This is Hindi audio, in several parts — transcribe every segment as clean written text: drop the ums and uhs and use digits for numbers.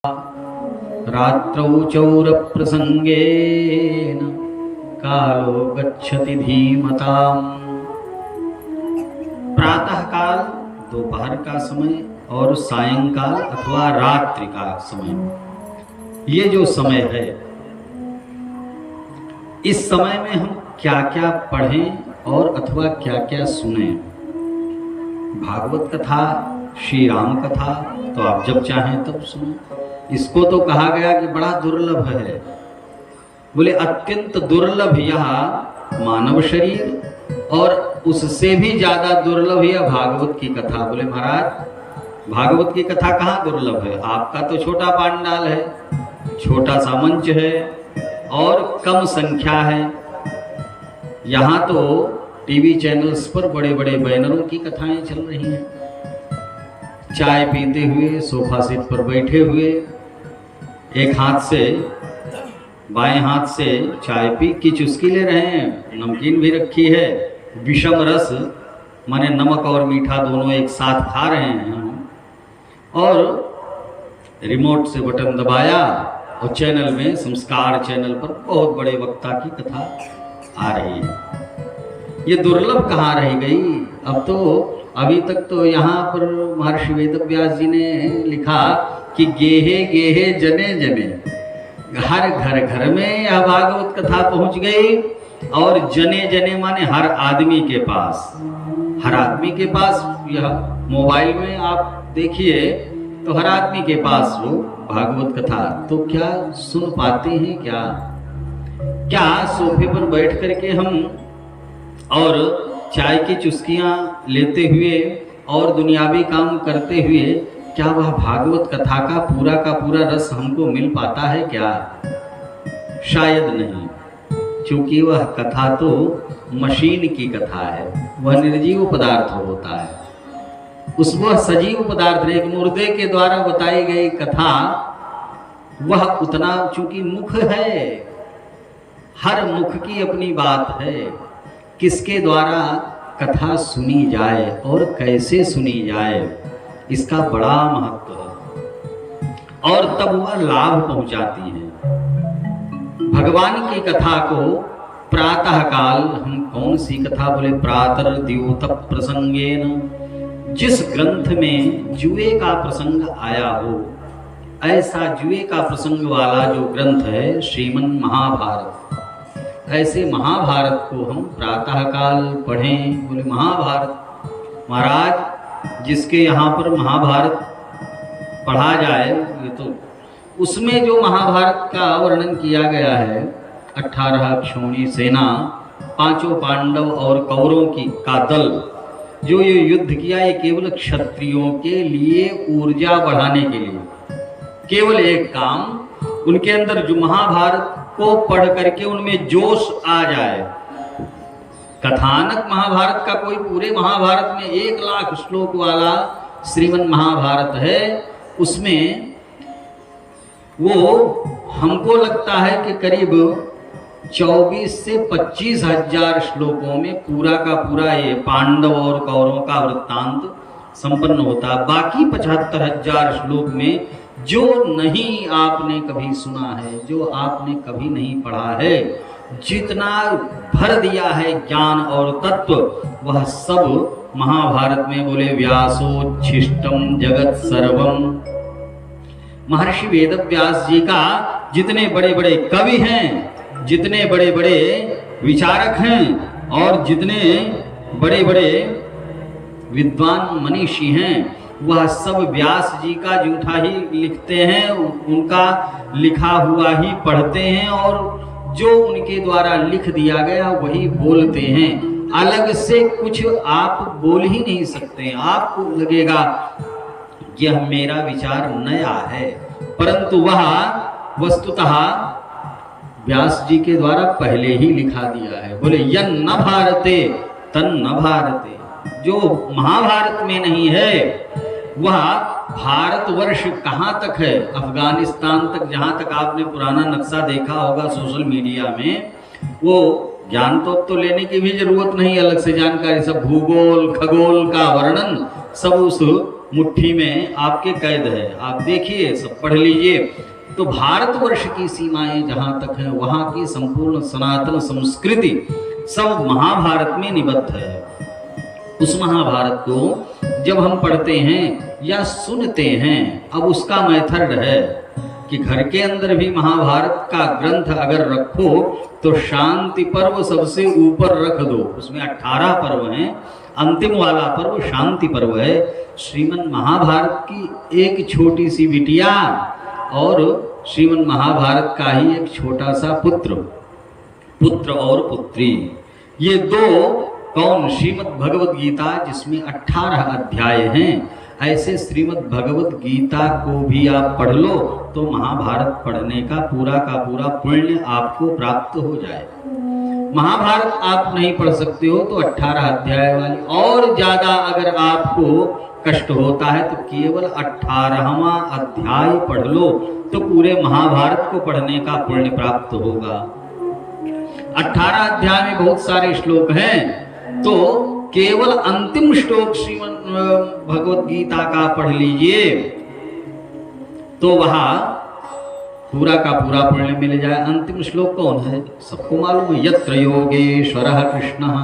रात्रौ चौरप्रसंगेन कालो गच्छति धीमताम्। प्रातः काल दोपहर का समय और सायंकाल अथवा रात्रि का समय, ये जो समय है, इस समय में हम क्या क्या पढ़ें और अथवा क्या क्या सुने। भागवत कथा, श्री राम कथा तो आप जब चाहें तब सुनो। इसको तो कहा गया कि बड़ा दुर्लभ है। बोले अत्यंत दुर्लभ यह मानव शरीर, और उससे भी ज्यादा दुर्लभ यह भागवत की कथा। बोले महाराज भागवत की कथा कहाँ दुर्लभ है? आपका तो छोटा पांडाल है, छोटा सा मंच है और कम संख्या है। यहाँ तो टीवी चैनल्स पर बड़े बड़े बैनरों की कथाएं चल रही हैं। चाय पीते हुए, सोफा सेट पर बैठे हुए, एक हाथ से बाएं हाथ से चाय पी की चुस्की ले रहे हैं, नमकीन भी रखी है, विषम रस माने नमक और मीठा दोनों एक साथ खा रहे हैं, और रिमोट से बटन दबाया और चैनल में, संस्कार चैनल पर बहुत बड़े वक्ता की कथा आ रही है। ये दुर्लभ कहाँ रह गई? अब तो अभी तक तो यहाँ पर महर्षि वेदव्यास जी ने लिखा कि गेहे गेहे जने जने, हर घर घर में यह भागवत कथा पहुंच गई। और जने जने माने हर आदमी के पास, हर आदमी के पास। यह मोबाइल में आप देखिए तो हर आदमी के पास वो भागवत कथा। तो क्या सुन पाते हैं? क्या सोफे पर बैठ करके हम और चाय की चुस्कियां लेते हुए और दुनियावी काम करते हुए क्या वह भागवत कथा का पूरा रस हमको मिल पाता है क्या? शायद नहीं, क्योंकि वह कथा तो मशीन की कथा है, वह निर्जीव पदार्थ होता है। वह सजीव पदार्थ, एक मुर्दे के द्वारा बताई गई कथा, वह उतना, चूंकि मुख है, हर मुख की अपनी बात है। किसके द्वारा कथा सुनी जाए और कैसे सुनी जाए, इसका बड़ा महत्व है, और तब वह लाभ पहुंचाती है। भगवान की कथा को प्रातः काल हम कौन सी कथा? बोले प्रातः द्योत प्रसंगेन। जिस ग्रंथ में जुए का प्रसंग आया हो, ऐसा जुए का प्रसंग वाला जो ग्रंथ है श्रीमन महाभारत, ऐसे महाभारत को हम प्रातः काल पढ़ें। बोले महाभारत, महाराज जिसके यहाँ पर महाभारत पढ़ा जाए, ये तो उसमें जो महाभारत का वर्णन किया गया है, 18 क्षोणी सेना, 5 पांडव और कौरवों का दल जो ये युद्ध किया, ये केवल क्षत्रियों के लिए ऊर्जा बढ़ाने के लिए, केवल एक काम, उनके अंदर जो महाभारत को पढ़ करके उनमें जोश आ जाए। कथानक महाभारत का कोई, पूरे महाभारत में 1 लाख श्लोक वाला श्रीमन महाभारत है, उसमें वो हमको लगता है कि करीब 24 से 25 हजार श्लोकों में पूरा का पूरा ये पांडव और कौरवों का वृत्तांत संपन्न होता। बाकी 75,000 श्लोक में जो नहीं आपने कभी सुना है, जो आपने कभी नहीं पढ़ा है, जितना भर दिया है ज्ञान और तत्व, वह सब महाभारत में। बोले व्यासोच्छिष्टम जगत सर्वम। महर्षि वेदव्यास जी का जितने बड़े बड़े कवि हैं, जितने बड़े बड़े विचारक हैं, और जितने बड़े बड़े विद्वान मनीषी हैं, वह सब व्यास जी का जूठा ही लिखते हैं, उनका लिखा हुआ ही पढ़ते हैं, और जो उनके द्वारा लिख दिया गया वही बोलते हैं। अलग से कुछ आप बोल ही नहीं सकते। आपको लगेगा यह मेरा विचार नया है, परंतु वह वस्तुतः व्यास जी के द्वारा पहले ही लिखा दिया है। बोले यन न भारते तन न भारते। जो महाभारत में नहीं है, वह भारतवर्ष कहाँ तक है, अफगानिस्तान तक, जहाँ तक आपने पुराना नक्शा देखा होगा सोशल मीडिया में, वो ज्ञान तो लेने की भी जरूरत नहीं, अलग से जानकारी, सब भूगोल खगोल का वर्णन सब उस मुट्ठी में आपके कैद है। आप देखिए, सब पढ़ लीजिए। तो भारतवर्ष की सीमाएं जहाँ तक हैं, वहाँ की संपूर्ण सनातन संस्कृति सब महाभारत में निबद्ध है। उस महाभारत को जब हम पढ़ते हैं या सुनते हैं, अब उसका मेथड है कि घर के अंदर भी महाभारत का ग्रंथ अगर रखो तो शांति पर्व सबसे ऊपर रख दो। उसमें 18 पर्व हैं, अंतिम वाला पर्व शांति पर्व है। श्रीमद् महाभारत की एक छोटी सी बिटिया और श्रीमद् महाभारत का ही एक छोटा सा पुत्र और पुत्री, ये दो कौन? श्रीमद् भगवद गीता जिसमें 18 अध्याय हैं। ऐसे श्रीमद् भगवद गीता को भी आप पढ़ लो तो महाभारत पढ़ने का पूरा पुण्य आपको प्राप्त हो जाए। महाभारत आप नहीं पढ़ सकते हो तो 18 अध्याय वाली, और ज़्यादा अगर आपको कष्ट होता है तो केवल 18वां अध्याय पढ़ लो तो पूरे महाभारत को पढ़ने का पुण्य प्राप्त होगा। 18 अध्याय में बहुत सारे श्लोक हैं, तो केवल अंतिम श्लोक श्रीमद् भगवद गीता का पढ़ लीजिए तो वहां पूरा का पूरा पुण्य मिल जाए। अंतिम श्लोक कौन है? सबको मालूम है, यत्र योगेश्वरः कृष्णः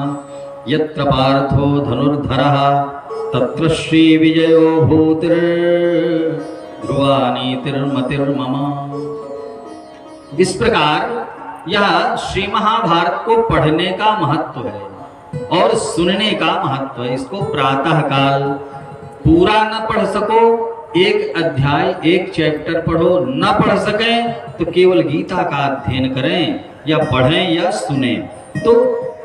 यत्र पार्थो धनुर्धरः तत्र श्री विजयो भूतिर् ध्रुवा नीतिर्मतिर्मम। इस प्रकार यह श्री महाभारत को पढ़ने का महत्व है और सुनने का महत्व है। इसको प्रातः काल पूरा न पढ़ सको, एक अध्याय एक चैप्टर पढ़ो, न पढ़ सकें तो केवल गीता का अध्ययन करें या पढ़ें या सुने। तो